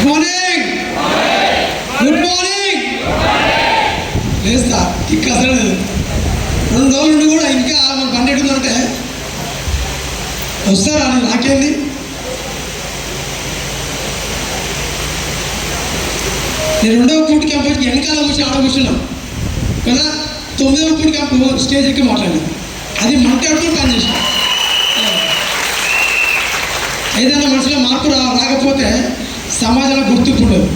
Good morning, good morning. లేదు sir, ఇంకా అసలు 2 రోజుల నుండి కూడా ఇంకా మన బండి ఎడుతుందంటే వస్తారా అని నాకేంది. నేను 2వ బూట్ క్యాంప్ వెనకాల కూర్చొని ఆడ కూర్చున్నాం కదా. 9వ బూట్ క్యాంప్ స్టేజ్ ఎక్కి మాట్లాడాను. అది మంటాడుతూ పని చేసిన. ఏదైనా మనుషులో మార్పు రాకపోతే సమాజంలో గుర్తింపు ఉండదు.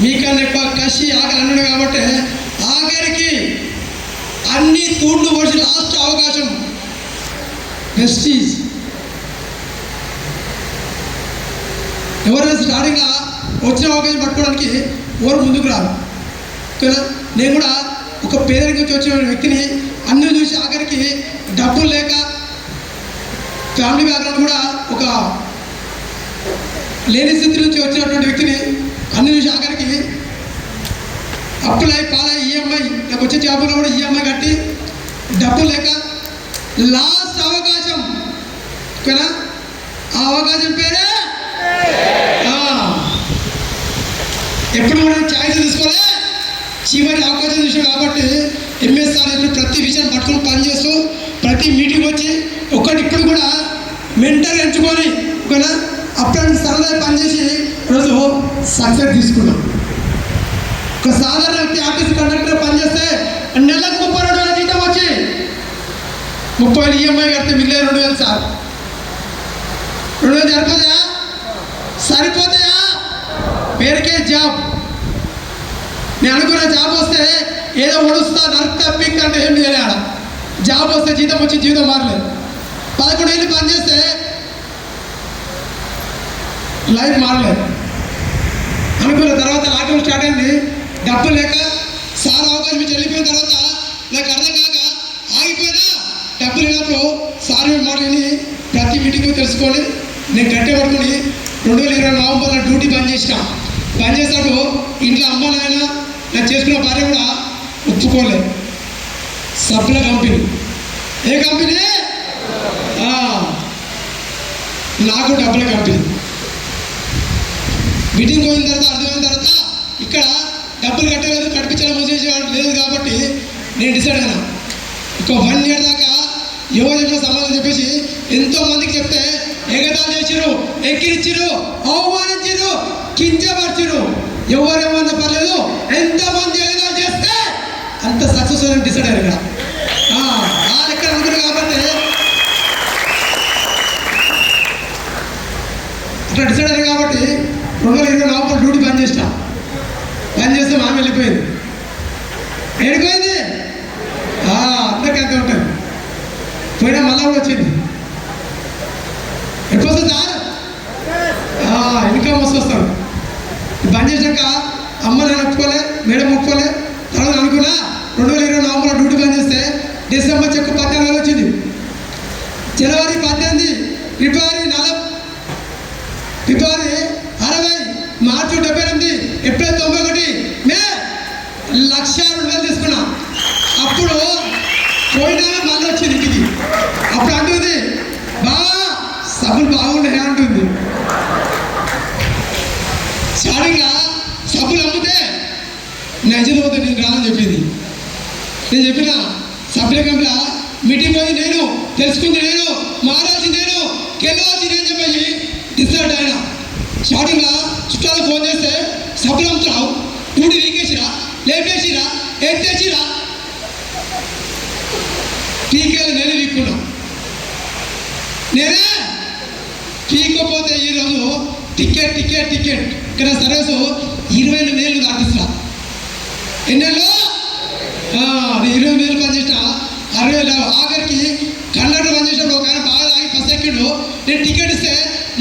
మీకన్నా ఎక్కువ కసి ఆకలి అన్నాడు కాబట్టి ఆఖరికి అన్ని తూళ్ళు వచ్చి లాస్ట్ అవకాశం వెస్టీజ్. ఎవరైనా స్టార్టింగ్గా వచ్చిన అవకాశం పట్టుకోవడానికి ఎవరు ముందుకు రారు కదా. నేను కూడా ఒక పేదరికం నుంచి వచ్చిన వ్యక్తిని అన్నీ చూసి ఆఖరికి డబ్బులు లేక ఫ్యామిలీ బ్యాక్గ్రౌండ్ కూడా ఒక లేని స్థితి నుంచి వచ్చినటువంటి వ్యక్తిని అన్ని చూసి ఆఖరికి అప్పులై పాలై ఈఎంఐ నాకు వచ్చే జాబులో కూడా ఈఎంఐ కట్టి డబ్బులు లేక లాస్ట్ అవకాశం కదా. ఆ అవకాశం పేరే ఎప్పుడు కూడా ఛాయిస్ తీసుకోలే, చివరి అవకాశం చూసాం కాబట్టి ఎంఎస్ఆర్ ఇప్పుడు ప్రతి విషయం పట్టుకుని పనిచేస్తూ ప్రతి మీటింగ్ వచ్చి ఇప్పుడు కూడా మెంటర్ ఎంచుకొని ఓకేనా అప్పుడు సరదా పనిచేసి ఈరోజు సక్సెస్ తీసుకున్నాం. ఒక సాధారణ వ్యక్తి ఆర్టీసీ కండక్టర్ పనిచేస్తే నెలకు 32,000 జీతం వచ్చి 30,000 ఈఎంఐ కడితే మిగిలే 2,000 సార్. 2,000 సరిపోతాయా? సరిపోతాయా? పేరుకే జాబ్. నేను అనుకున్న జాబ్ వస్తే ఏదో ఒడుస్తా నరుకుతా పిక్ అంటే ఏం చేయాలి. జాబ్ వస్తే జీతం వచ్చి జీవితం మారలేదు. 11 ఏళ్ళు పనిచేస్తే లైఫ్ మారలేదు. అనుకున్న తర్వాత లాక్డౌన్ స్టార్ట్ అయింది. డబ్బులు లేక సార్ అవకాశం ఇచ్చి వెళ్ళిపోయిన తర్వాత నాకు అర్థం కాక ఆగిపోయినా డబ్బులు లేనప్పుడు సార్ మాటని ప్రతి మీటింగ్ తెలుసుకొని నేను గట్టే పడుకొని 2020 నవంబర్లో డ్యూటీ బంద్ చేసిన. బంద్ చేసినప్పుడు ఇంట్లో అమ్మ నాయన నాకు చేసుకున్న భార్య కూడా ఒప్పుకోలేదు. సబ్బుల కంపెనీ. ఏ కంపెనీ? నాకు డబ్బుల కంపెనీ. మీటింగ్ పోయిన తర్వాత అర్థమైన తర్వాత ఇక్కడ డబ్బులు కట్టలేదు, కట్టించాలి మూసేసేవాడు లేదు కాబట్టి నేను డిసైడ్ అయినా ఒక 1 ఇయర్ దాకా ఎవరు చెప్పిన సమాధానం చెప్పేసి ఎంతోమందికి చెప్తే ఎగతాలు చేసిరు, ఎక్కిరిచ్చిరు, అవమానించిరు, కించపరిచిరు. ఎవరేమన్నా పర్లేదు, ఎంతమంది ఎగతాలు చేస్తే అంత సక్సెస్ అని డిసైడ్ అయ్యారు. ఇక్కడ వాళ్ళు ఎక్కడ అనుకున్నారు కాబట్టి అట్లా డిసైడ్ అయ్యారు కాబట్టి 2020 నవంబర్ డ్యూటీ బంద్ చేసిన. బంద్ చేస్తే ఆమె వెళ్ళిపోయింది. వెళ్ళిపోయింది అందరికీ అంతే ఉంటుంది. పోయినా మళ్ళా కూడా వచ్చింది. ఎప్పుడు వస్తుంది సార్? ఇన్కమ్ వస్తాడు. బంద్ చేసినాక అమ్మ నేను ఒప్పుకోలే, మేడం ఒప్పుకోలే. తర్వాత అనుకున్నా 2020 నవంబర్లో డ్యూటీ బంద్ చేస్తే డిసెంబర్ చెక్ 14,000 వచ్చింది. జనవరి 18, ఫిబ్రవరి 40, ఫిబ్రవరి 60, మార్చి 78, ఏప్రిల్ 91, మే 1,02,000 తీసుకున్నా. అప్పుడు పోయినా మళ్ళీ వచ్చింది ఇంటికి. అప్పుడు అంటుంది బాగా సబ్బులు బాగుండే అంటుంది. స్టార్టింగ్గా సబ్బులు అమ్మితే నజలు పోతే నేను రానని చెప్పింది. నేను చెప్పిన సభ్యుల కంపెనీ మీటింగ్ పోయి నేను తెలుసుకుంది, నేను మారాల్సింది, నేను గెలవాల్సింది అని చెప్పేసి డిసైడ్ అయినా. స్టార్టింగ్గా చుట్టాలకు ఫోన్ చేస్తే సబ్బులు అమ్ముతున్నావు, ఊడి వీకేసిరా, లేపేసిరా, ఎత్తేసిరా, పీకేలు నేనే వీక్కున్నా. నేనే పీకపోతే ఈరోజు టికెట్ ఇక్కడ సర్వీస్ 28,000 దాటిస్తా. ఎన్నేళ్ళు? 28,000 పనిచేసిన 60,000. ఆఖరికి కండక్టర్ పనిచేసినప్పుడు ఒక ఆయన బాగా తాగి ఫస్ట్ ఎక్కిండు. నేను టికెట్ ఇస్తే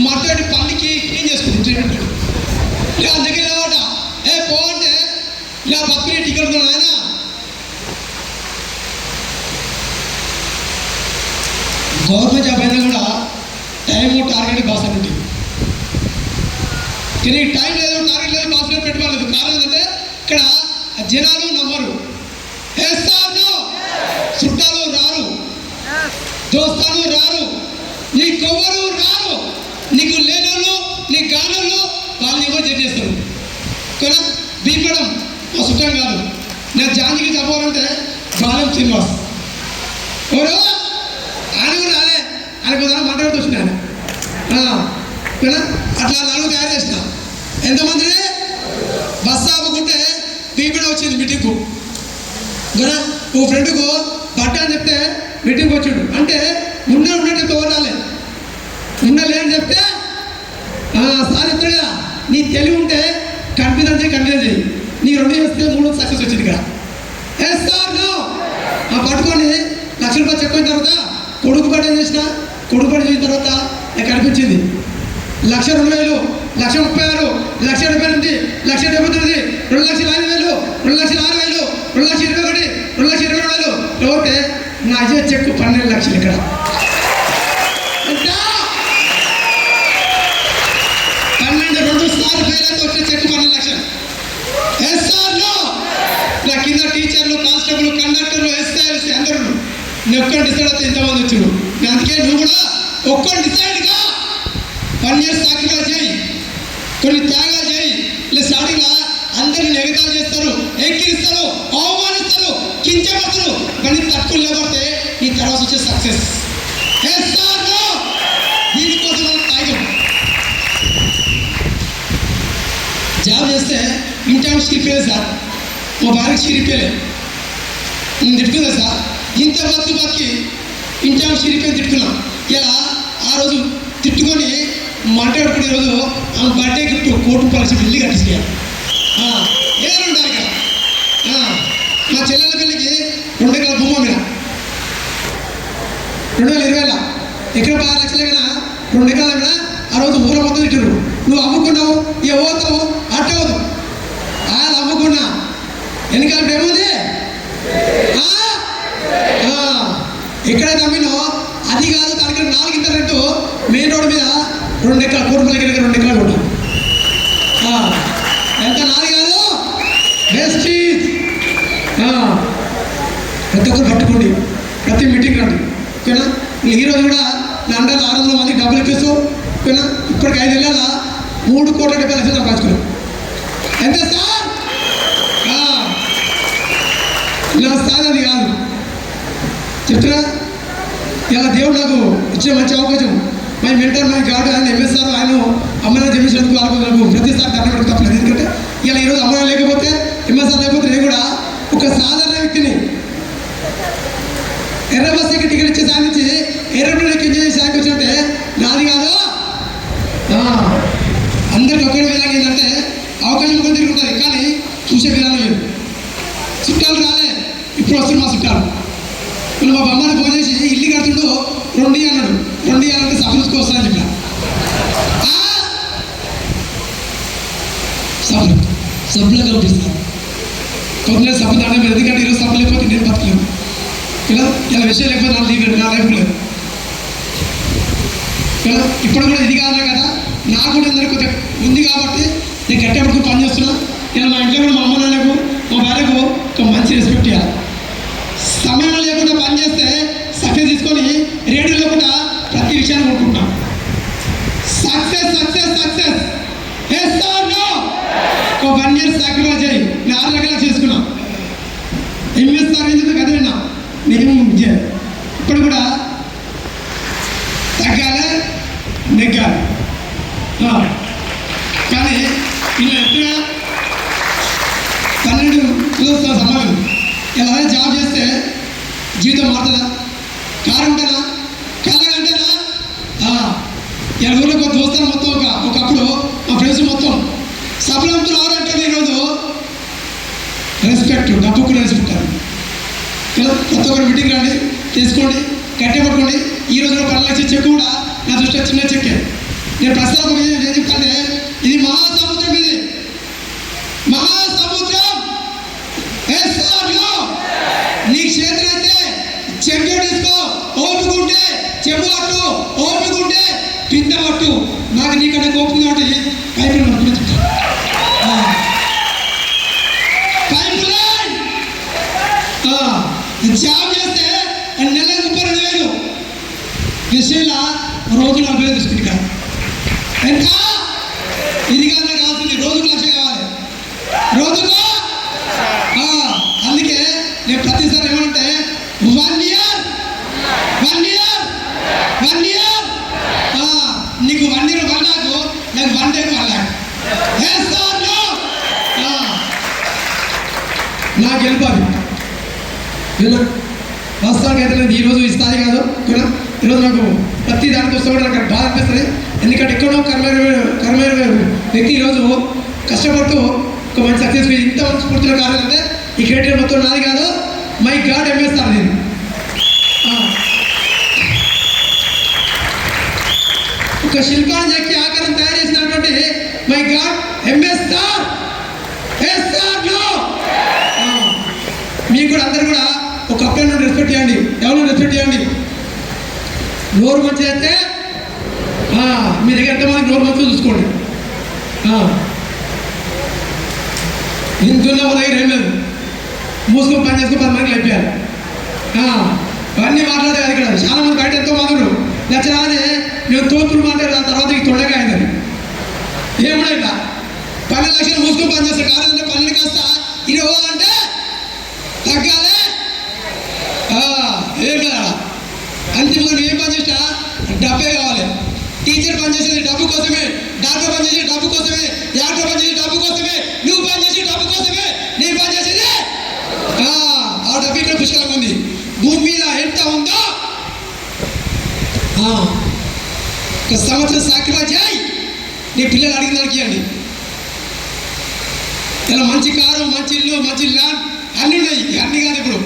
మర్తడి పల్లికి క్లీన్ చేసుకుంది. ఇలా దగ్గర లేవాట పో అంటే ఇలా పక్కనే టికెట్ ఆయన. గవర్నమెంట్ జాబ్ అయినా కూడా టైం టార్గెట్ బాస్ అని ఉంటుంది. కానీ టైం లేదు, టార్గెట్ లేదు, బాస్ పెట్టుకోలేదు. కారణం ఏంటంటే ఇక్కడ జనాలు నమ్మరు. చుట్టాలు రారు, దోస్తాలు రారు, నీకెవ్వరు రారు, నీకు లేనోళ్ళు నీకు గానోళ్ళు వాళ్ళని ఎవరు జడ్జ్ చేస్తారు కదా. బీపడం మా చుట్టం కాదు. నేను జాంజికి చెప్పాలంటే బాలం శ్రీనివాస్ ఎవరు ఆయన కూడా రాలే, ఆయన కొంత మాట్లాడుతూ వచ్చినాను కదా. అట్లా నలుగు తయారు చేసిన ఎంతమందిని బస్సు ఆపుకుంటే బీపీడ వచ్చింది మీటింగ్కు కదా. ఓ ఫ్రెండ్కు బట్ట అని చెప్తే మీటింగ్కి వచ్చిండు అంటే ఉన్నట్టు తోడాలి, లేని చెప్తే సార్ చెప్తాడు కదా. నీ తెలివి ఉంటే కన్ఫిడెన్స్ చేయి, నీ 2 చేస్తే 3 సక్సెస్ వచ్చింది ఇక్కడ. ఎస్ సార్ నో పట్టుకొని ₹1,00,000 చెక్ అయిన తర్వాత కొడుకు పని చేసిన, కొడుకు పని చేసిన తర్వాత నాకు కనిపించింది 1,02,000, 1,36,000, 1,78,000, 1,79,000, 2,05,000, 2,06,000, 2,21,000, 2,22,000 ఓకే. నా అజే చెక్ 12 లక్షలు ఇక్కడ. 12 సార్లు ఫెయిల్ అయితే వచ్చే చెక్ 12 లక్షలు. Yes sir no. నా కింద టీచర్లు, కానిస్టేబుల్, కండక్టర్లు, ఎస్ఐఎల్సి అందరూ నేను ఒక్కటి డిసైడ్ అయితే ఇంతమంది వచ్చారు. అందుకే నువ్వు కూడా ఒక్కటి డిసైడ్గా 1 year సాక్రిఫైస్ చేయి, కొన్ని త్యాగాలు చేయి. ఇలా స్టార్టింగ్లో అందరిని ఎగతాలు చేస్తారు, ఎక్కిరిస్తారు, అవమానిస్తారు, కించపడతారు, కానీ తక్కువ లేబడితే నీ తర్వాత వచ్చే సక్సెస్. Yes sir no. దీనికోసం మనం తాగాం. జాబ్ చేస్తే ఇంటానికి చిరిపోలేదు సార్, మా భార్యకి చిరిపోయలే. నేను తిట్టుకున్నా సార్, ఇంత బతికి ఇంటానికి చిరిపోయి తిట్టుకున్నా. ఇలా ఆ రోజు తిట్టుకొని మాట్లాడుకునే రోజు ఆమె బర్త్డే గిఫ్ట్ ₹1,00,000 ఇల్లు కట్టించాను. ఏదైనా ఉండాలి ఇక్కడ. మా చెల్లెల పెళ్ళికి 2 ఎకరాల భూమి మీద 2020 ఎకరం 10 లక్షలే కదా. 2 ఎకరాల మీద ఆ రోజు ఊర మొత్తం తిట్టారు. నువ్వు అమ్ముకున్నావు, ఏ పోతావు అట్టే పోతావు. వాళ్ళు అమ్ముకున్నా వెనకాల ఏముంది ఎక్కడైతే అమ్మినో అది కాదు. దానికి 4 ఇంత రెంటు మెయిన్ రోడ్ మీద 2 ఎకరాలు, కోరుపల్లి దగ్గర 2 ఎకరాలు ఉంటాం. ఎంత 4 కాదు వేస్టీజ్. ప్రతి ఒక్కరు పట్టుకోండి, ప్రతి మీటింగ్ రండి ఓకేనా. ఈరోజు కూడా నా అండర్ 600 మందికి డబ్బులు ఇప్పిస్తూ ఓకేనా. ఇప్పటికి 5 నెలల 3,70,00,000 సంపాదించుకున్నాం. ఎంత సార్? నా స్థాయి అది కాదు చెప్తున్నా. ఇలా దేవుడు నాకు ఇచ్చే మంచి అవకాశం. మై మెంటర్, మై గాడ్ ఆయన ఎంఎస్ఆర్, ఆయన అమ్మని చెప్పేసినందుకు వాళ్ళకు ప్రతిసారి దండం తప్పలేదు. ఎందుకంటే ఇలా ఈరోజు అమ్మని లేకపోతే, ఎంఎస్ఆర్ లేకపోతే నేను కూడా ఒక సాధారణ వ్యక్తిని ఎర్ర బస్ ఎక్కి టికెట్ ఇచ్చే సాధించి ఏరోప్లేన్ ఎక్కి ఎంజాయ్ చేసి సాధించి వచ్చినట్టే నాది కాదు. అందరికి ఒకే విధంగా ఏంటంటే అవకాశం కొంచెం తిరుగుతుంది, కానీ చూసే విధానం లేదు. చుట్టాలు రాలే, ఇప్పుడు వస్తుంది మా చుట్టాలు. వీళ్ళు మా బొమ్మని ఫోన్ చేసి ఇల్లు కడుతుండో 2 అన్నాడు. 2 ఇవ్వాలంటే సభలకు వస్తానని చెప్పిన. సభ్యులకు కల్పిస్తాను కొంత సభ్యు దాని ఎందుకంటే ఈరోజు సభ లేకపోతే నేను బతకలేను ఇలా. ఇలా విషయం లేకపోతే నా లీవ్ నా లైఫ్ లేదు కదా. ఇప్పుడు కూడా ఇది కాదా కదా, నాకు కూడా అందరికీ కొద్దిగా ఉంది కాబట్టి నేను గట్టెప్పటికి పని చేస్తున్నా. ఇలా మా ఇంట్లో కూడా మా అమ్మ నాన్నకు, మా భార్యకు ఒక మంచి రెస్పెక్ట్ ఇవ్వాలి. సమయం లేకుండా పని చేస్తే సక్సెస్ తీసుకొని రేడియో లేకుండా ప్రతి విషయాన్ని కొనుక్కుంటాం. Success success success. Yes or no. ఒక 1 year సాక్రిఫైస్ చేయి. నేను 6 లక్షలు చేసుకున్నా. ఎంఎస్ఆర్ ఎందుకు కథ విన్నా నేను ఇప్పుడు కూడా తగ్గాలి నెగ్గాలి. కానీ ఇలా ఎప్పుడైనా 12 సమానం ఇలా జాబ్ చేస్తే జీవితం మారుతుందా? కారు ఉంటేనా? కళ్ళగంటేనా? ఇలా ఊళ్ళో ఒక దోస్తాను మొత్తం ఒకప్పుడు మా ఫ్రెండ్స్ మొత్తం సఫలంతో రావాలంటే ఈరోజు రెస్పెక్ట్, డబ్బుకు రెస్పెక్ట్ కదా. ప్రతి ఒక్కరు మీటింగ్ రండి, తీసుకోండి, కట్టెపట్టుకోండి. ఈరోజు 12 లక్షల చెక్ కూడా నా దృష్టిలో చిన్న చెక్కే. నేను ప్రస్తుతం ఒక విషయం ఏం చెప్తానే, ఇది మహాసముద్రం, ఇది మహాసముద్రం. నీ క్షేత్రం అయితే చెంగు తీసుకో, ఓపుకుంటే చెంబు పట్టు, ఓపుకుంటే పిండ పట్టు. నాకు నీకన్నా ఓపుకుంది కాబట్టి పైపు పైపు లైన్ జాబ్ చేస్తే నెలకు 32,000 విషయంలో రోజులు 40 తీసుకుంటా ఎంత ఇది కన్నా కావాల్సింది రోజుకు 1,00,000 కావాలి రోజుకు. అందుకే నేను ప్రతిసారి ఏమంటే 1 year నీకు 1 year 1 lakh, నాకు 1 day 1 lakh. నాకు గెలిపాలి వాస్తవానికి అయితే నేను ఈరోజు ఇస్తాది కాదు ఓకేనా. ఈరోజు నాకు ప్రతి దానికి వస్తే కూడా నాకు బాధ అనిపిస్తుంది. ఎందుకంటే ఎక్కడో కర్మేరు వ్యక్తి ఈరోజు కష్టపడుతూ ఒక మంచి సక్సెస్ ఇంత మంచి స్ఫూర్తిలో కావాలంటే ఈ క్రెడిట్ మొత్తం నాది కాదు, మై గాడ్ ఎంఎస్ సార్. నేను ఒక శిల్పాన్ని చెక్కి ఆకారం తయారు చేసినటువంటి మై గాడ్ ఎంఎస్ సార్. మీకు కూడా అందరు కూడా ఒక అప్లైన్ రెస్పెక్ట్ చేయండి, ఎవరు రెస్పెక్ట్ చేయండి. నోరు మంచి అయితే మీ దగ్గర ఎంతమంది నోరు మంచిగా చూసుకోండి. ఇంతున్న వాళ్ళ దగ్గర ఏం లేదు, మూసుకొని పని చేసుకుని 10 మందికి అయిపోయారు. అవన్నీ మాట్లాడతాయి కదా. ఇక్కడ చాలా మంది బయట ఎంతో మాట్లాడు నచ్చరానే నేను తోతులు మాట్లాడు, దాని తర్వాత ఈ తొండగా అయిందని ఏమన్నా ఇట్లా 12 లక్షలు మూసుకొని పని చేస్తారు. కాదంటే 12 కాస్త 20 పోవాలంటే తగ్గాలి ఏం కదా. అంతిమంగా నువ్వు ఏం పని చేసినా డబ్బే కావాలి. టీచర్ పని చేసేది డబ్బు కోసమే, డాక్టర్ పని చేసేది డబ్బు కోసమే, యాక్టర్ పని చేసేది డబ్బు కోసమే, నువ్వు పని చేసేది డబ్బు కోసమే, నేను పని చేసేది ఆ డబ్బు ఇక్కడ పుష్కలంగా ఉంది. భూమి మీద ఎంత ఉందో 1 సంవత్సరం సాక్రిఫైస్ చేయి, నీ పిల్లలు అడిగిన దానికి ఇవ్వండి. ఇలా మంచి కారు, మంచి ఇల్లు, మంచి ల్యాండ్ అన్నీ ఉన్నాయి. అన్నీ కాదు ఇప్పుడు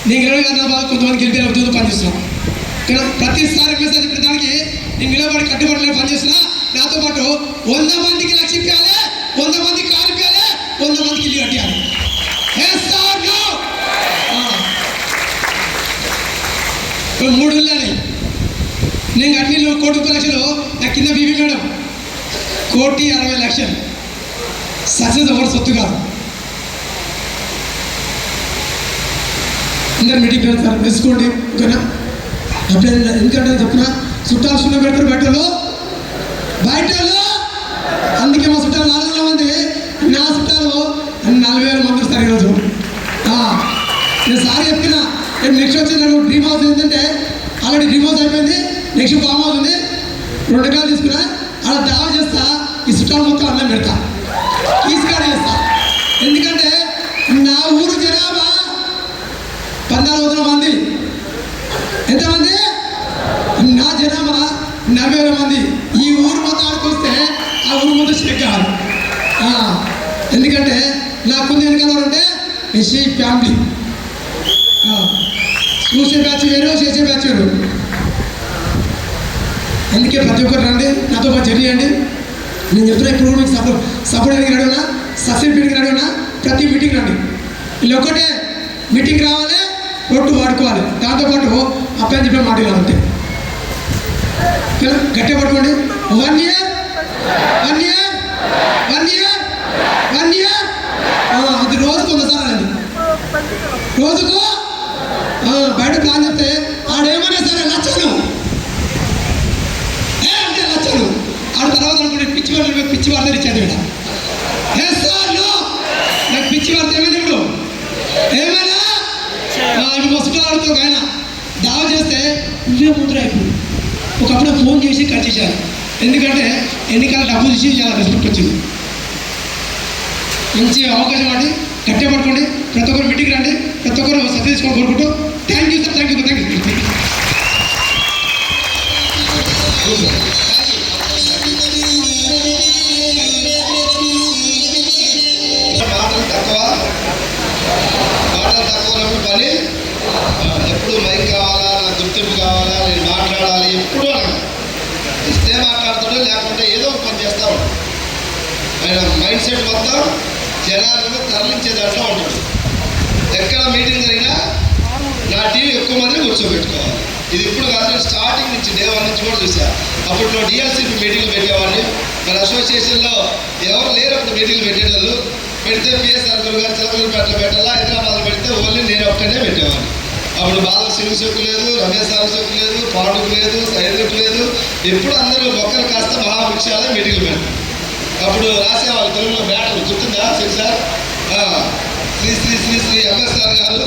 నేను 20 గంటల బాగా కొంతమంది గెలిపే ఉద్యోగం పనిచేస్తున్నాను. కానీ ప్రతిసారి మెసేజ్ పెట్టడానికి నేను నిలబడి కట్టుబడి పనిచేస్తున్నా. నాతో పాటు 100 మందికి లక్ష ఇప్పాలి, 100 మందికి కారు ఇప్పాలి, 100 మందికి ఇల్లు కట్టాలి. ఇప్పుడు 3 ఇళ్ళని నేను కట్టిన 1,30,00,000 నా కింద బీబీ మేడం 1,60,00,000 సక్సెస్ ఎవరు సొత్తు కాదు. అందరు మీటింగ్ పెడతారు వేసుకోండి ఓకేనా. అప్పుడే ఎందుకంటే చెప్తున్నా చుట్టాలు సున్న పెడతారు బయటలో. అందుకే మా చుట్టాలు 400 మంది, నా చుట్టాలు 40,000 మంది వస్తారు ఈరోజు. నేను సారీ చెప్తున్నా. నేను నెక్స్ట్ వచ్చిన డ్రీమ్ హౌస్ ఏంటంటే ఆల్రెడీ డ్రీమ్ హౌస్ అయిపోయింది, నెక్స్ట్ ఫామ్ హౌస్ ఉంది. 2 ఎకరాలు తీసుకున్నా, అలా దావా చేస్తా. ఈ చుట్టాలు మొత్తం అన్నం పెడతా, తీసుకాడ చేస్తా. ఎందుకంటే నా ఊరు జనాభా 14,000 మంది. ఎంతమంది? నా జనాభా 40,000 మంది. ఈ ఊరు మొత్తం ఆడుకొస్తే ఆ ఊరు మొత్తం షేక్ కావాలి. ఎందుకంటే నాకుంది వెనకాలంటే ఎస్సీ ఫ్యామిలీ. చూసే బ్యాచ్ వేరు, చేసే బ్యాచ్ వేరు. అందుకే ప్రతి ఒక్కరు రండి, నాతో పాటు జర్నీ అండి. నేను చెప్తున్నా ఇప్పుడు కూడా మీకు సపోర్ట్ అడిగి రెడీ ఉన్నా, సక్సెస్ మీటింగ్ రెడీ ఉన్నా. ప్రతి మీటింగ్ రండి. వీళ్ళు ఒక్కటే మీటింగ్ రావాలి, రోడ్డు వాడుకోవాలి. దాంతోపాటు అప్లై చెప్పే మాట అంతే. గట్టిగా పట్టుకోండి. 1 year అది రోజుకు 100 సార్లు అండి. రోజుకు బయట ప్లాన్ చెప్తే ఆడేమన్నా సరే లచ్చను అంటే లచ్చను ఆడ తర్వాత అనుకుంటే పిచ్చి వార్త ఇచ్చేది ఇక్కడ. నాకు పిచ్చి వార్త ఏమైనా ఇప్పుడు ఏమైనా ఇప్పుడు హాస్పిటల్ ఆడుతావు ఆయన దావా చేస్తే నువ్వే ముందు ఇప్పుడు ఒకప్పుడు ఫోన్ చేసి కట్ చేశారు. ఎందుకంటే ఎన్నికల డబ్బు తీసి చాలా రెస్పెక్ట్ వచ్చింది. మంచి అవకాశం అండి. గట్టిగా పట్టుకోండి. ప్రతి ఒక్కరు మీటింగ్ రండి. ప్రతి ఒక్కరు సత్య తీసుకొని కోరుకుంటూ thank you sir. Thank you. మాటలు తక్కువ పని ఎప్పుడు మైక్ కావాలా, నాకు గుర్తింపు కావాలా, నేను మాట్లాడాలి ఎప్పుడు ఇస్తే మాట్లాడుతుంటే లేకుంటే ఏదో ఒక పని చేస్తూ ఉంటాడు. ఆయన మైండ్ సెట్ మొత్తం జనాలను తరలించే దాంట్లో ఉంటాడు. ఎక్కడ మీటింగ్ జరిగినా నా టీం ఎక్కువ మందిని కూర్చోబెట్టుకోవాలి. ఇది ఇప్పుడు కాదు, స్టార్టింగ్ నుంచి డే 1 నుంచి కూడా చూశాను. అప్పట్లో డిఎల్సీపీ మీటింగ్లు పెట్టేవాడిని. మన అసోసియేషన్లో ఎవరు లేరు అప్పుడు మీటింగ్లు పెట్టేవాళ్ళు. పెడితే పిఎస్ఆర్ గారు చిలకలపేటలో పెట్టాలా, హైదరాబాద్ పెడితే ఓన్లీ నేను ఒక్కనే పెట్టేవాడిని. అప్పుడు బాల శివశక్కు లేదు, రమేష్ శక్కు లేదు, పాండుకు లేదు, సైదుకు లేదు. ఎప్పుడు అందరూ మొక్కలు కాస్త మహావృక్షాలే మీటింగ్లు పెడతారు. అప్పుడు రాసేవాళ్ళు తెలుగులో బ్యాటర్ గుర్తుందా శివ సార్? శ్రీ శ్రీ శ్రీ శ్రీ ఎంఎస్ఆర్ గారు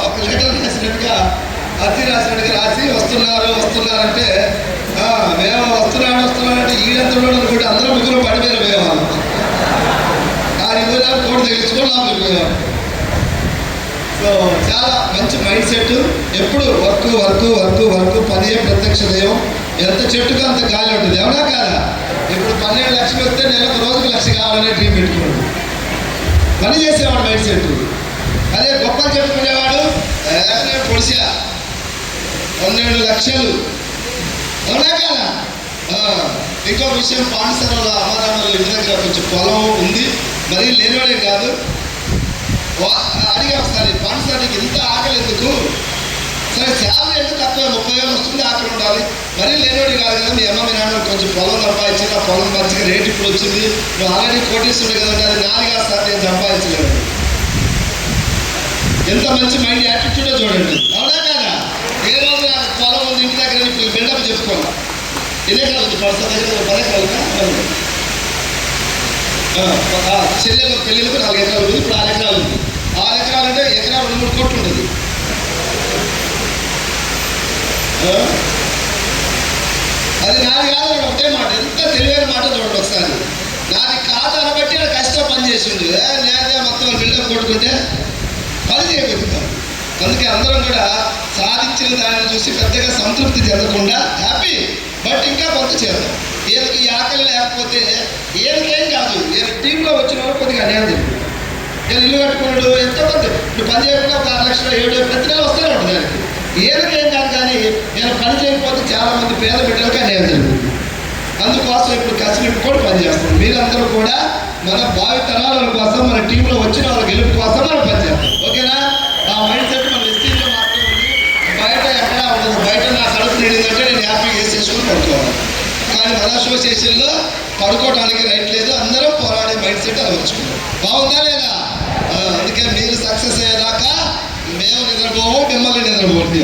ఒక లెటర్ రాసినట్టుగా అతి రాసినట్టుగా రాసి వస్తున్నారంటే మేము వస్తున్నాడంటే ఈడంతున్నాడు అనుకుంటే అందరూ ముగ్గురు పడిపోయారు పోయేవాళ్ళు. ఆయన పోయినా కోడి తెగించుకొని లోపలికి పోయేవాళ్ళు. సో చాలా మంచి మైండ్ సెట్. ఎప్పుడు వర్క్ వర్క్ వర్క్ వర్క్, పనే ప్రత్యక్ష దైవం. ఎంత చెట్టుగా అంత గాలి ఉంటుంది, ఎవరా కాదా? ఇప్పుడు 12 లక్షలు వస్తే నెలకు రోజుకు 1 లక్ష కావాలనే డ్రీమ్ పెట్టుకోండి. పని చేసేవాడు మైండ్ సెట్. అదే గొప్పలు చెప్పుకునేవాడు నేను పొడిసా 12 లక్షలు, అవునా కాదా? ఇంకో విషయం, పాండిసరంలో అమ్మారామలో ఇంటి దగ్గర కొంచెం పొలం ఉంది, మరీ లేనివాడే కాదు. అడిగా ఒకసారి, పాండిసరానికి ఇంత ఆకలి ఎందుకు? సరే శాలరీ ఎంత తక్కువ, 30,000 వస్తుంది, ఆకలి ఉండాలి, మరీ లేనివాడి కాదు కదా. మీ అమ్మ మీ నాన్న కొంచెం పొలం సంపాదించి, ఆ పొలం మంచిగా రేటు ఇప్పుడు వచ్చింది, నువ్వు ఆల్రెడీ కోటీస్తుండే కదంటే అది నాది కాదు సార్, నేను సంపాదించలేదు. ఎంత మంచి మైండ్ యాటిట్యూడో చూడండి, అవునా కాదా? ఏ రోజు నాకు పొలం ఉంది ఇంటి దగ్గర ఇప్పుడు బిల్డప్ చెప్పుకోవాలి. ఎన్ని ఎకరాలు ఉంది పర్సన్ దగ్గర? 10 ఎకరాలు. చెల్లెలు పెళ్ళిళ్ళకు 4 ఎకరాలు ఉంది, ఇప్పుడు 6 ఎకరాలు ఉంది. 6 ఎకరాలు అంటే ఎకరా 2-3 కోట్లు ఉంటుంది. అది నాది కాదు, ఒకటే మాట, ఎంత తెలివైన మాట చూడండి ఒకసారి. నాది కాదు అనబట్టి అది కష్టం పని చేసిండు. నేనే మొత్తం బిల్డప్ కొట్టుకుంటే పని చేయబోతున్నాం. అందుకే అందరం కూడా సాధించిన దానిని చూసి పెద్దగా సంతృప్తి చెందకుండా హ్యాపీ, బట్ ఇంకా కొంత చేద్దాం. ఈయనకి ఈ ఆకలి లేకపోతే ఈయనకేం కాదు, ఈయన టీంలో వచ్చిన వాళ్ళు కొద్దిగా అన్యాయం జరిగింది. నేను ఇల్లు కట్టుకున్నాడు, ఎంతో కొంత ఇప్పుడు పని చేయకుండా ఒక 6 లక్షలు 7 ప్రతి నెల వస్తూనే ఉంటుంది దానికి. ఈయనకేం కాదు, కానీ నేను పని చేయకపోతే చాలా మంది పేద బిడ్డలకు అన్యాయం జరుగుతుంది. అందుకోసం ఇప్పుడు కష్టపడి పనిచేస్తాం. మీరందరూ కూడా మన భావితరాల కోసం, మన టీంలో వచ్చిన వాళ్ళ గెలుపు కోసం మనం పనిచేస్తాం. ఓకేనా? ఆ మైండ్ సెట్ మన ఎస్టీలో మాత్రమే ఉంది, బయట ఎక్కడా ఉండదు. బయట నా కడుపు నిండిందంటే నేను హ్యాపీగా వేసేసుకుని పడుకోవాలి. కానీ మన అసోసియేషన్లో పడుకోవడానికి రైట్ లేదు, అందరూ పోరాడే మైండ్ సెట్ అది వచ్చుకున్నాం. బాగుందా లేదా? అందుకే మీరు సక్సెస్ అయ్యేదాకా మేము నిద్రపోము, మిమ్మల్ని నిద్రపోతుంది.